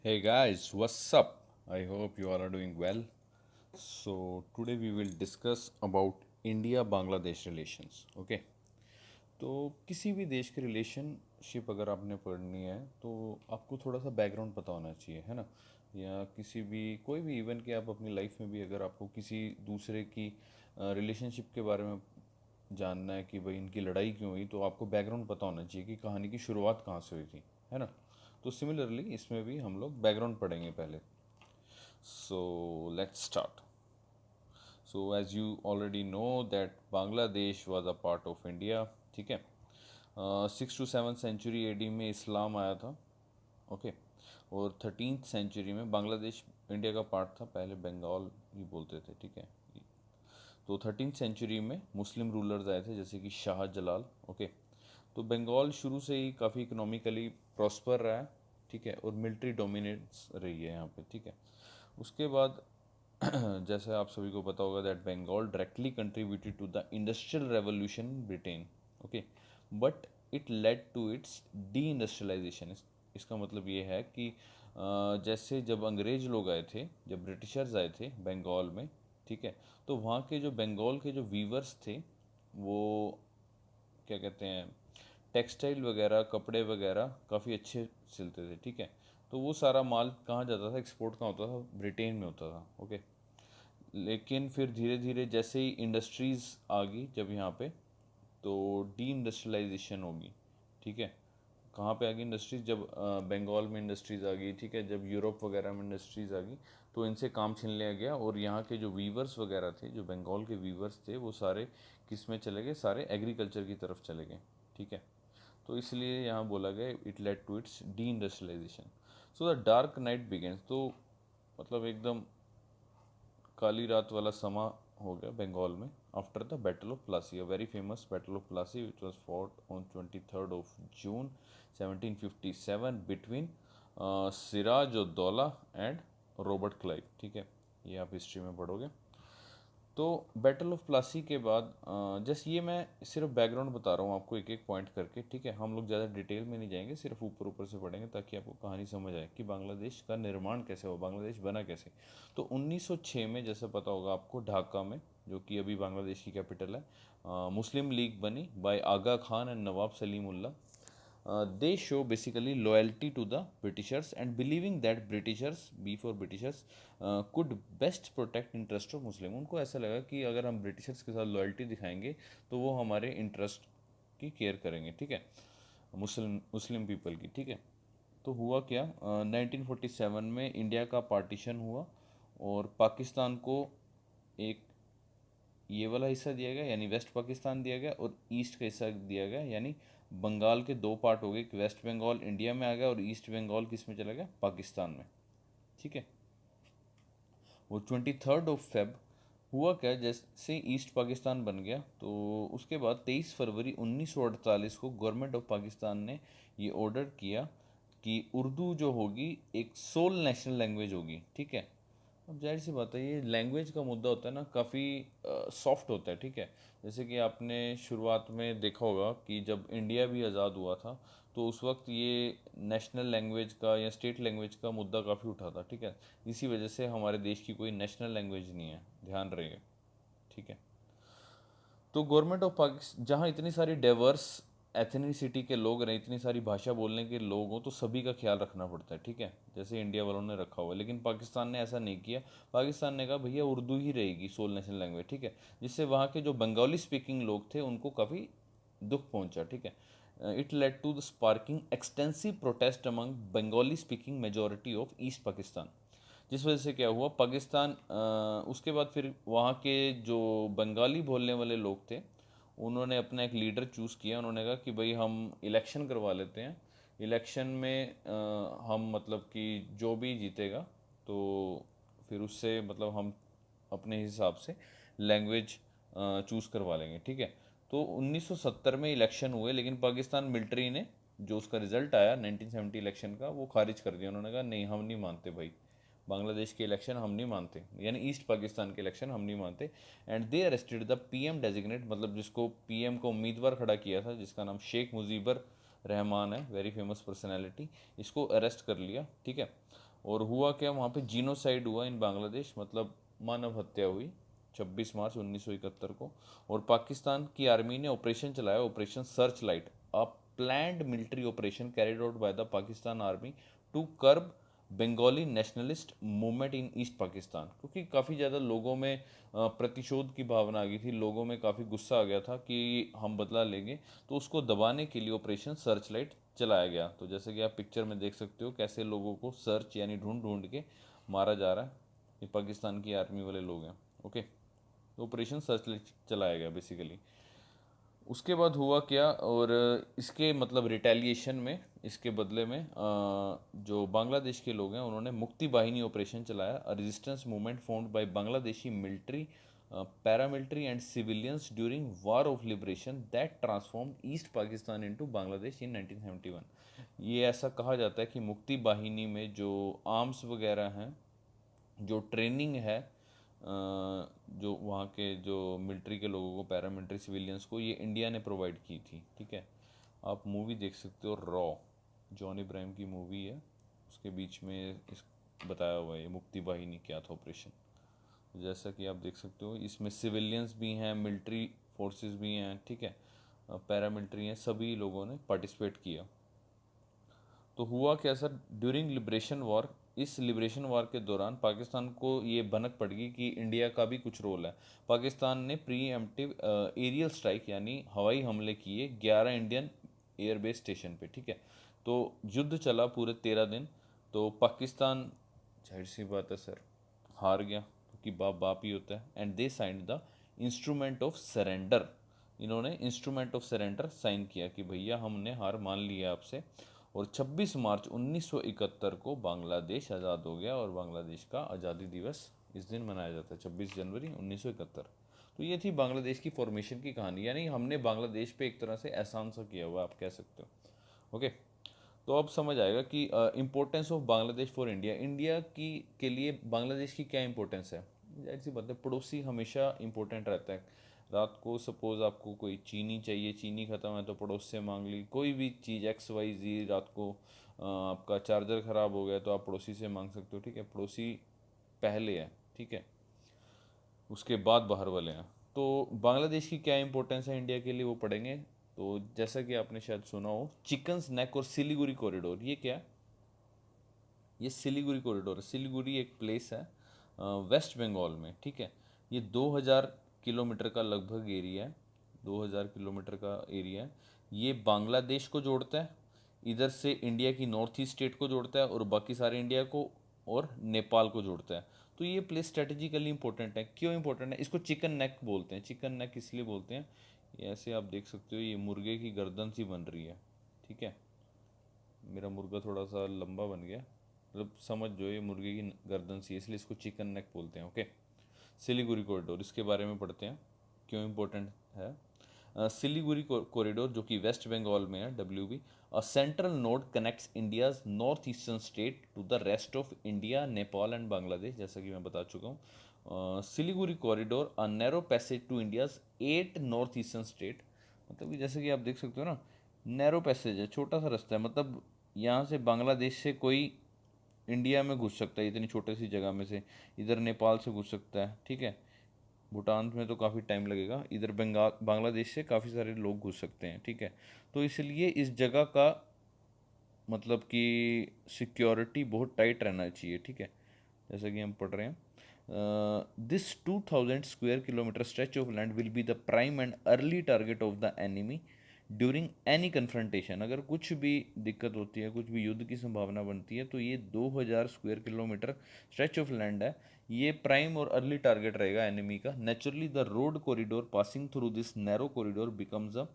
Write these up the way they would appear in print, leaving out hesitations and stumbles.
Hey guys, what's up? I hope you all are doing well. So today we will discuss about India Bangladesh relations. Okay. तो किसी भी देश की relationship अगर आपने पढ़नी है तो आपको थोड़ा सा बैकग्राउंड पता होना चाहिए, है ना। या किसी भी कोई भी इवन कि आप अपनी लाइफ में भी अगर आपको किसी दूसरे की रिलेशनशिप के बारे में जानना है कि भाई इनकी लड़ाई क्यों हुई, तो आपको बैकग्राउंड पता होना चाहिए कि कहानी की शुरुआत कहाँ से हुई थी, है ना। तो सिमिलरली इसमें भी हम लोग बैकग्राउंड पढ़ेंगे पहले। So let's start. So as you already know that Bangladesh was a part of India. ठीक है। 6 to 7 सेंचुरी एडी में इस्लाम आया था। ओके। और 13th सेंचुरी में बांग्लादेश इंडिया का पार्ट था, पहले बंगाल ही बोलते थे। ठीक है। तो 13th सेंचुरी में मुस्लिम रूलर्स आए थे जैसे कि शाह जलाल। ओके। तो बंगाल शुरू से ही काफ़ी इकोनॉमिकली प्रॉस्पर रहा है। ठीक है। और मिलिट्री डोमिनेंस रही है यहाँ पे। ठीक है। उसके बाद जैसे आप सभी को पता होगा that Bengal directly contributed to the industrial revolution Britain. Okay. But it led to its deindustrialization. इसका मतलब ये है कि जैसे जब अंग्रेज लोग आए थे, जब ब्रिटिशर्स आए थे बंगाल में, ठीक है, तो वहाँ के जो बंगाल के जो वीवर्स थे वो क्या कहते हैं, टेक्सटाइल वगैरह कपड़े वगैरह काफ़ी अच्छे सिलते थे। ठीक है। तो वो सारा माल कहाँ जाता था, एक्सपोर्ट कहाँ होता था, ब्रिटेन में होता था। ओके। लेकिन फिर धीरे धीरे जैसे ही इंडस्ट्रीज़ आ गई जब यहाँ पे, तो डी इंडस्ट्रियलाइजेशन होगी। ठीक है। कहाँ पे आ गई इंडस्ट्रीज, जब बंगाल में इंडस्ट्रीज आ गई। ठीक है। जब यूरोप वगैरह में इंडस्ट्रीज आ गई तो इनसे काम छीन लिया गया, और यहाँ के जो वीवर्स वगैरह थे, जो बंगाल के वीवर्स थे, वो सारे किस में चले गए, सारे एग्रीकल्चर की तरफ चले गए। ठीक है। तो इसलिए यहाँ बोला गया it led to its deindustrialization. So the dark night begins. तो मतलब एकदम काली रात वाला समा हो गया बंगाल में after the battle of Plassey, a very famous battle of Plassey which was fought on 23rd of June 1757 between Siraj ud-Daula and Robert Clive. ठीक है। ये आप हिस्ट्री में पढ़ोगे। तो बैटल ऑफ प्लासी के बाद जैसे ये मैं सिर्फ बैकग्राउंड बता रहा हूँ आपको एक एक पॉइंट करके। ठीक है। हम लोग ज़्यादा डिटेल में नहीं जाएंगे, सिर्फ ऊपर ऊपर से पढ़ेंगे ताकि आपको कहानी समझ आए कि बांग्लादेश का निर्माण कैसे हुआ, बांग्लादेश बना कैसे। तो 1906 में, जैसे पता होगा आपको, ढाका में, जो कि अभी बांग्लादेश की कैपिटल है, मुस्लिम लीग बनी by Aga Khan and Nawab Salimullah. They show basically loyalty to the Britishers and believing that Britishers, before Britishers, could best protect interest of Muslim। उनको ऐसा लगा कि अगर हम ब्रिटिशर्स के साथ लॉयल्टी दिखाएंगे तो वो हमारे इंटरेस्ट की केयर करेंगे। ठीक है। मुस्लिम मुस्लिम पीपल की। ठीक है। तो हुआ क्या, 1947 में इंडिया का पार्टीशन हुआ और पाकिस्तान को एक ये वाला हिस्सा दिया गया यानी वेस्ट पाकिस्तान दिया गया, और ईस्ट का हिस्सा दिया गया यानी बंगाल के दो पार्ट हो गए, कि वेस्ट बंगाल इंडिया में आ गया और ईस्ट बंगाल किस में चला गया, पाकिस्तान में। ठीक है। वो 23rd of Feb हुआ क्या, जैसे ईस्ट पाकिस्तान बन गया तो उसके बाद 23 फरवरी 1948 को गवर्नमेंट ऑफ पाकिस्तान ने ये ऑर्डर किया कि उर्दू जो होगी एक सोल नेशनल लैंग्वेज होगी। ठीक है। अब जाहिर सी बात है, ये लैंग्वेज का मुद्दा होता है ना, काफ़ी सॉफ्ट होता है। ठीक है। जैसे कि आपने शुरुआत में देखा होगा कि जब इंडिया भी आज़ाद हुआ था तो उस वक्त ये नेशनल लैंग्वेज का या स्टेट लैंग्वेज का मुद्दा काफ़ी उठा था। ठीक है। इसी वजह से हमारे देश की कोई नेशनल लैंग्वेज नहीं है, ध्यान रहे। ठीक है। तो गवर्नमेंट ऑफ पाकिस्तान, जहाँ इतनी सारी डाइवर्स एथनिसिटी के लोग रहे, इतनी सारी भाषा बोलने के लोग हों, तो सभी का ख्याल रखना पड़ता है। ठीक है। जैसे इंडिया वालों ने रखा हुआ है, लेकिन पाकिस्तान ने ऐसा नहीं किया। पाकिस्तान ने कहा भैया उर्दू ही रहेगी सोल नेशनल लैंग्वेज। ठीक है। जिससे वहाँ के जो बंगाली स्पीकिंग लोग थे उनको काफ़ी दुख पहुंचा। ठीक है। It led to the sparking extensive protest among Bengali speaking majority of East Pakistan. जिस वजह से क्या हुआ, पाकिस्तान उसके बाद फिर वहाँ के जो बंगाली बोलने वाले लोग थे उन्होंने अपना एक लीडर चूज़ किया। उन्होंने कहा कि भाई हम इलेक्शन करवा लेते हैं, इलेक्शन में हम मतलब कि जो भी जीतेगा तो फिर उससे मतलब हम अपने हिसाब से लैंग्वेज चूज़ करवा लेंगे। ठीक है। तो 1970 में इलेक्शन हुए, लेकिन पाकिस्तान मिलिट्री ने जो उसका रिजल्ट आया 1970 इलेक्शन का वो खारिज कर दिया। उन्होंने कहा नहीं, हम नहीं मानते भाई, बांग्लादेश के इलेक्शन हम नहीं मानते, यानी ईस्ट पाकिस्तान के इलेक्शन हम नहीं मानते। And they arrested the PM designate, मतलब जिसको पीएम को उम्मीदवार खड़ा किया था, जिसका नाम शेख मुजीबर रहमान है, वेरी फेमस पर्सनैलिटी, इसको अरेस्ट कर लिया। ठीक है। और हुआ क्या, वहाँ पे जीनोसाइड हुआ इन बांग्लादेश, मतलब मानव हत्या हुई 26 मार्च 1971 को। और पाकिस्तान की आर्मी ने ऑपरेशन चलाया, operation searchlight, a planned military operation carried out by the Pakistan army to curb Bengali nationalist movement in East Pakistan. क्योंकि काफ़ी ज़्यादा लोगों में प्रतिशोध की भावना आ गई थी, लोगों में काफ़ी गुस्सा आ गया था कि हम बदला लेंगे, तो उसको दबाने के लिए ऑपरेशन सर्च लाइट चलाया गया। तो जैसे कि आप पिक्चर में देख सकते हो कैसे लोगों को सर्च यानी ढूंढ ढूंढ के मारा जा रहा है, ये पाकिस्तान की आर्मी वाले लोग हैं। ओके, तो ऑपरेशन सर्च लाइट चलाया गया बेसिकली। उसके बाद हुआ क्या, और इसके मतलब रिटेलिएशन में, इसके बदले में जो बांग्लादेश के लोग हैं उन्होंने मुक्ति वाहिनी ऑपरेशन चलाया, a resistance movement formed by Bangladeshi military, paramilitary and civilians during war of liberation that transform east Pakistan into Bangladesh in 1971। ये ऐसा कहा जाता है कि मुक्ति वाहिनी में जो आर्म्स वगैरह हैं, जो ट्रेनिंग है, जो वहाँ के जो मिलिट्री के लोगों को, पैरामिलिट्री सिविलियंस को, ये इंडिया ने प्रोवाइड की थी। ठीक है, आप मूवी देख सकते हो, रॉ, जॉन इब्राहिम की मूवी है, उसके बीच में इस बताया हुआ है ये मुक्ति वाहिनी क्या था ऑपरेशन। जैसा कि आप देख सकते हो इसमें सिविलियंस भी हैं, मिलिट्री फोर्सेस भी हैं, ठीक है, पैरामिलिट्री हैं, सभी लोगों ने पार्टिसिपेट किया। तो हुआ क्या सर, ड्यूरिंग लिबरेशन वॉर, इस लिबरेशन वॉर के दौरान पाकिस्तान को ये भनक पड़ गई कि इंडिया का भी कुछ रोल है। पाकिस्तान ने प्री एम्प्टिव एरियल स्ट्राइक यानी हवाई हमले किए 11 इंडियन एयरबेस स्टेशन पे। ठीक है, तो युद्ध चला पूरे 13 दिन। तो पाकिस्तान, जाहिर सी बात है सर, हार गया, क्योंकि बाप बाप ही होता है। And they signed the instrument of surrender, इन्होंने इंस्ट्रूमेंट ऑफ सरेंडर साइन किया कि भैया हमने हार मान ली है आपसे। और 26 मार्च 1971 को बांग्लादेश आज़ाद हो गया, और बांग्लादेश का आज़ादी दिवस इस दिन मनाया जाता है, 26 जनवरी 1971। तो ये थी बांग्लादेश की फॉर्मेशन की कहानी, यानी हमने बांग्लादेश पे एक तरह से एहसान सा किया हुआ आप कह सकते हो। ओके, तो अब समझ आएगा कि importance of Bangladesh for India, India की के लिए बांग्लादेश की क्या इंपॉर्टेंस है। जाहिर सी बात है, पड़ोसी हमेशा इंपॉर्टेंट रहता है। रात को सपोज आपको कोई चीनी चाहिए, चीनी ख़त्म है तो पड़ोस से मांग ली, कोई भी चीज़ XYZ, रात को आपका चार्जर ख़राब हो गया तो आप पड़ोसी से मांग सकते हो। ठीक है, पड़ोसी पहले है, ठीक है, उसके बाद बाहर वाले हैं। तो बांग्लादेश की क्या इंपॉर्टेंस है इंडिया के लिए वो पढ़ेंगे। तो जैसा कि आपने शायद सुना हो, चिकन्स नेक और सिलीगुड़ी कॉरिडोर, ये क्या है, ये सिलीगुड़ी कॉरिडोर है। सिलीगुड़ी एक प्लेस है वेस्ट बंगाल में। ठीक है, ये 2000 किलोमीटर का लगभग एरिया है, 2000 किलोमीटर का एरिया है। ये बांग्लादेश को जोड़ता है, इधर से इंडिया की नॉर्थ ईस्ट स्टेट को जोड़ता है, और बाकी सारे इंडिया को और नेपाल को जोड़ता है। तो ये प्लेस स्ट्रेटेजिकली इंपॉर्टेंट है। क्यों इंपॉर्टेंट है, इसको चिकन नेक बोलते हैं। चिकन नेक इसलिए बोलते हैं, ये ऐसे आप देख सकते हो, ये मुर्गे की गर्दन सी बन रही है। ठीक है, मेरा मुर्गा थोड़ा सा लंबा बन गया, मतलब समझ जो, ये मुर्गे की गर्दन सी है, इसलिए इसको चिकन नेक बोलते हैं। ओके, सिलीगुड़ी कॉरिडोर, इसके बारे में पढ़ते हैं क्यों इम्पोर्टेंट है। सिलीगुड़ी कॉरिडोर जो कि वेस्ट बंगाल में है, WB, a central node connects India's north eastern state to the rest of India, Nepal and Bangladesh, जैसा कि मैं बता चुका हूँ। Siliguri corridor a narrow passage to India's 8 north eastern state, मतलब कि जैसे कि आप देख सकते हो ना, नैरो पैसेज है, छोटा सा रास्ता है, मतलब यहाँ से बांग्लादेश से कोई इंडिया में घुस सकता है इतनी छोटी सी जगह में से, इधर नेपाल से घुस सकता है। ठीक है, भूटान में तो काफ़ी टाइम लगेगा, इधर बंगाल बांग्लादेश से काफ़ी सारे लोग घुस सकते हैं। ठीक है, तो इसलिए इस जगह का मतलब कि सिक्योरिटी बहुत टाइट रहना चाहिए। ठीक है, जैसा कि हम पढ़ रहे हैं, this 2000 square kilometre stretch of land will be the prime and early target of the enemy during any confrontation. अगर कुछ भी दिक्कत होती है, कुछ भी युद्ध की संभावना बनती है, तो ये 2000 square kilometre stretch of land है, ये प्राइम और अर्ली टारगेट रहेगा एनिमी का। Naturally the road corridor passing through this narrow corridor becomes a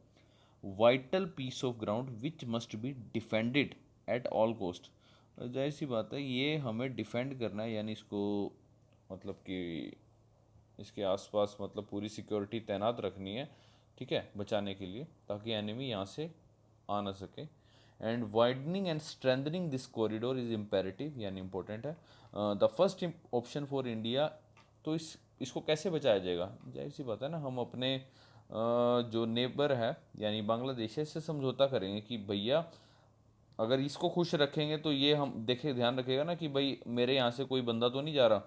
vital piece of ground which must be defended at all cost. जाहिर सी बात है, ये हमें डिफेंड करना है, यानी इसको मतलब कि इसके आसपास मतलब पूरी सिक्योरिटी तैनात रखनी है। ठीक है, बचाने के लिए, ताकि एनिमी यहाँ से आ ना सके। And widening and strengthening this corridor is imperative, यानी इंपॉर्टेंट है। The first option for India, तो इसको कैसे बचाया जाएगा। जाहिर सी बात है ना, हम अपने जो नेबर है यानी बांग्लादेश है, इससे समझौता करेंगे कि भैया अगर इसको खुश रखेंगे तो ये हम देखे ध्यान रखेगा ना कि भाई मेरे यहाँ से कोई बंदा तो नहीं जा रहा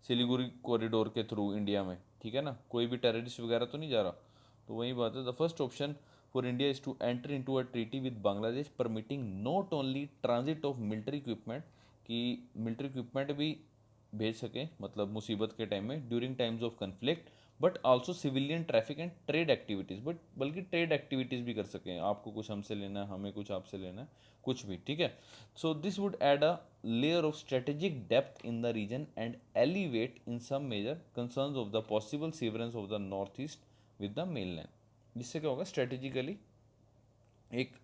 सिलीगुड़ी कॉरिडोर के थ्रू इंडिया में, ठीक है ना, कोई भी टेररिस्ट वगैरह तो नहीं जा रहा। तो वही बात है, the first option for India is to enter into a treaty with Bangladesh permitting not only transit of military equipment, कि मिलिट्री इक्विपमेंट भी भेज सकें मतलब मुसीबत के टाइम में during times of conflict, but also civilian traffic and trade activities, but बल्कि trade activities भी कर सकें, आपको कुछ हमसे लेना है, हमें कुछ आपसे लेना है, कुछ भी, ठीक है। So this would add a layer of strategic depth in the region and elevate in some major concerns of the possible severance of the north east with the mainland. जिससे क्या होगा, स्ट्रेटेजिकली एक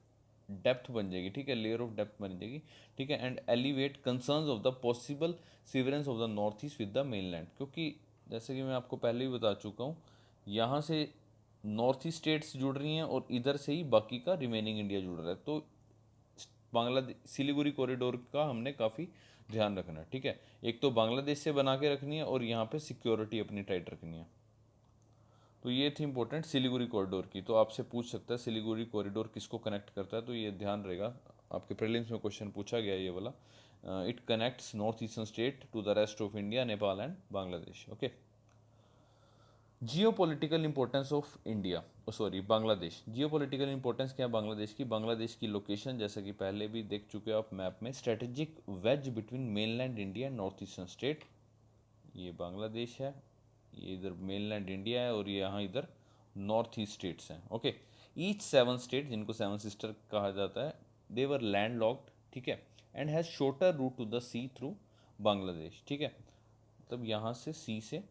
डेप्थ बन जाएगी, ठीक है, layer of depth बन जाएगी, ठीक है, and elevate concerns of the possible severance of the north east with the mainland. क्योंकि जैसे कि मैं आपको पहले ही बता चुका हूँ, यहाँ से नॉर्थ ईस्ट स्टेट्स जुड़ रही हैं और इधर से ही बाकी का रिमेनिंग इंडिया जुड़ रहा है। तो बांग्लादेश सिलीगुड़ी कॉरिडोर का हमने काफ़ी ध्यान रखना है, ठीक है। एक तो बांग्लादेश से बना के रखनी है और यहाँ पे सिक्योरिटी अपनी टाइट रखनी है। तो ये थी इंपॉर्टेंट सिलीगुड़ी कॉरिडोर की। तो आपसे पूछ सकता है सिलीगुड़ी कॉरिडोर किसको कनेक्ट करता है, तो ये ध्यान रहेगा, आपके प्रीलिम्स में क्वेश्चन पूछा गया ये वाला। It connects north eastern state to the rest of India, Nepal and Bangladesh. Okay, geopolitical importance of India, sorry Bangladesh. Geopolitical importance क्या है बांग्लादेश की? बांग्लादेश की लोकेशन जैसा कि पहले भी देख चुके हो आप मैप में, strategic wedge between mainland India and north eastern state. ये बांग्लादेश है, ये इधर मेनलैंड इंडिया है और ये यहाँ इधर नॉर्थ ईस्ट स्टेट्स हैं। ओके, ईच 7 स्टेट जिनको 7 सिस्टर कहा जाता है, दे वर लैंड लॉक्ड, ठीक है, and has shorter route to the sea through Bangladesh, ठीक है, मतलब यहाँ से सी से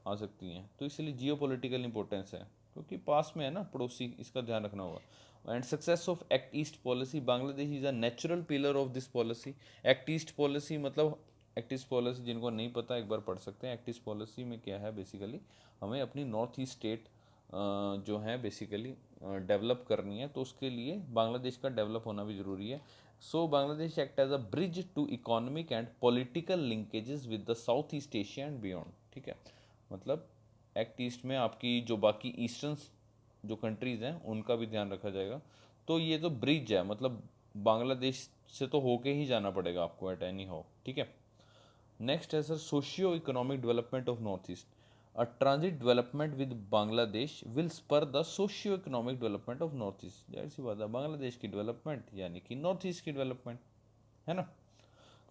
आ सकती हैं। तो इसलिए जियो पोलिटिकल इंपॉर्टेंस है क्योंकि पास में है ना पड़ोसी, इसका ध्यान रखना होगा। And success of act east policy, Bangladesh is a natural pillar of this policy. Act east policy मतलब, एक्ट ईस्ट पॉलिसी जिनको नहीं पता एक बार पढ़ सकते हैं। एक्ट ईस्ट पॉलिसी में क्या है, बेसिकली हमें अपनी नॉर्थ ईस्ट स्टेट जो है बेसिकली डेवलप करनी है, तो उसके लिए बांग्लादेश का डेवलप होना भी ज़रूरी है। So Bangladesh act as a bridge to economic and political linkages with the south east Asia and beyond, ठीक है। मतलब एक्ट ईस्ट में आपकी जो बाकी ईस्टर्न जो कंट्रीज़ हैं उनका भी ध्यान रखा जाएगा। तो ये तो ब्रिज है, मतलब बांग्लादेश से तो होके ही जाना पड़ेगा आपको एट एनी हाउ, ठीक है। नेक्स्ट है sir socio economic development of north east. A transit development with Bangladesh will spur the socio economic development of north east. जाहिर सी बात है, बांग्लादेश की डेवलपमेंट यानी कि नॉर्थ ईस्ट की डेवलपमेंट, है ना।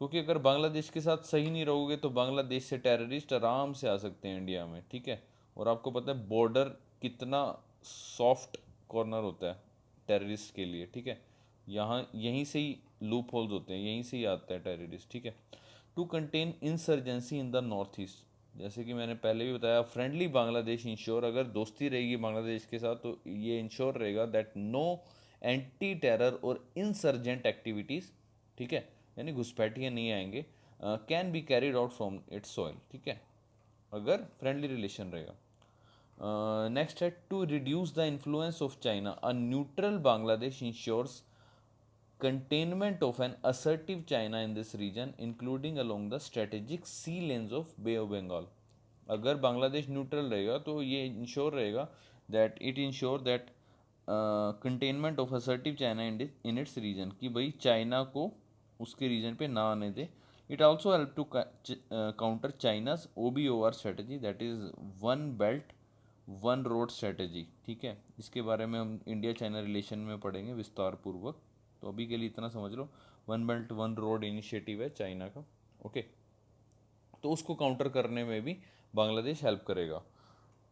क्योंकि अगर बांग्लादेश के साथ सही नहीं रहोगे तो बांग्लादेश से टेररिस्ट आराम से आ सकते हैं इंडिया में, ठीक है। और आपको पता है बॉर्डर कितना सॉफ्ट कॉर्नर होता है टेररिस्ट के लिए, ठीक है। यहाँ यहीं से ही लूप होल्स होते हैं, यहीं से ही आता है टेररिस्ट, ठीक है। To contain insurgency in the north east, जैसे कि मैंने पहले भी बताया, फ्रेंडली बांग्लादेश इंश्योर, अगर दोस्ती रहेगी बांग्लादेश के साथ तो ये इंश्योर रहेगा दैट नो एंटी टेरर और इंसर्जेंट एक्टिविटीज़, ठीक है, यानी घुसपैठियाँ नहीं आएंगे, can be carried out from its soil, ठीक है, अगर फ्रेंडली रिलेशन रहेगा। नेक्स्ट है to reduce the influence of China, a neutral Bangladesh ensures containment of an assertive China in this region, including along the strategic sea lanes of Bay of Bengal। अगर Bangladesh neutral रहेगा तो ये ensure रहेगा that it ensure that containment of assertive China in its region, कि भाई China को उसके region पे ना आने दे। It also help to counter China's OBOR strategy, that is one belt one road strategy, ठीक है। इसके बारे में हम इंडिया चाइना रिलेशन में पढ़ेंगे विस्तार पूर्वक, तो अभी के लिए इतना समझ लो, one belt one road initiative है चाइना का, ओके। तो उसको काउंटर करने में भी बांग्लादेश हेल्प करेगा।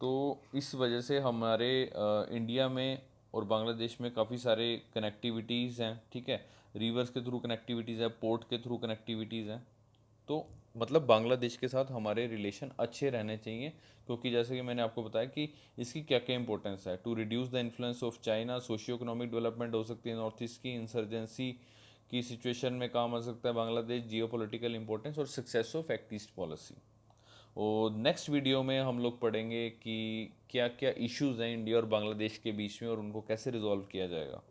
तो इस वजह से हमारे इंडिया में और बांग्लादेश में काफ़ी सारे कनेक्टिविटीज़ हैं, ठीक है, रिवर्स के थ्रू कनेक्टिविटीज़ है, पोर्ट के थ्रू कनेक्टिविटीज़ हैं। तो मतलब बांग्लादेश के साथ हमारे रिलेशन अच्छे रहने चाहिए, क्योंकि जैसे कि मैंने आपको बताया कि इसकी क्या क्या इंपॉर्टेंस है। To reduce the influence of China, socio economic development हो सकती है नॉर्थ ईस्ट की, इंसर्जेंसी की सिचुएशन में काम आ सकता है बांग्लादेश, जियो पोलिटिकल इंपॉर्टेंस और success of act east policy. और नेक्स्ट वीडियो में हम लोग पढ़ेंगे कि क्या क्या इश्यूज़ हैं इंडिया और बांग्लादेश के बीच में और उनको कैसे रिजॉल्व किया जाएगा।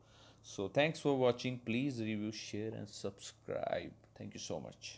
So thanks for watching, please review share and subscribe, thank you so much.